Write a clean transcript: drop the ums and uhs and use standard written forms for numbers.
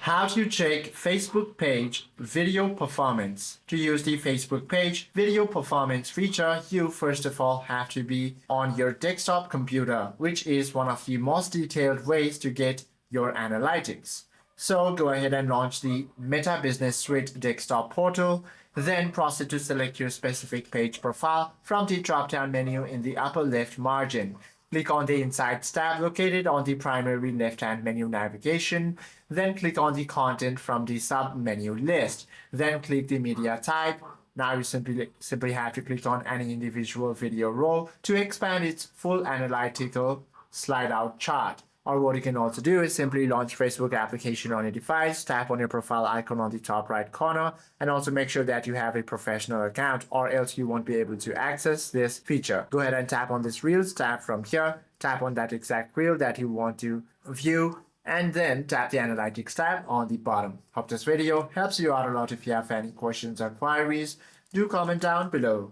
How to check Facebook page video performance. To use the Facebook page video performance feature, you first of all have to be on your desktop computer, which is one of the most detailed ways to get your analytics. So go ahead and launch the Meta Business Suite desktop portal, then proceed to select your specific page profile from the drop-down menu in the upper left margin. Click on the Insights tab located on the primary left-hand menu navigation. Then click on the Content from the sub-menu list. Then click the Media type. Now you simply have to click on any individual video row to expand its full analytical slide-out chart. Or what you can also do is simply launch Facebook application on your device, tap on your profile icon on the top right corner, and also make sure that you have a professional account or else you won't be able to access this feature. Go ahead and tap on this Reels tab from here, tap on that exact reel that you want to view, and then tap the Analytics tab on the bottom. Hope this video helps you out a lot. If you have any questions or queries, do comment down below.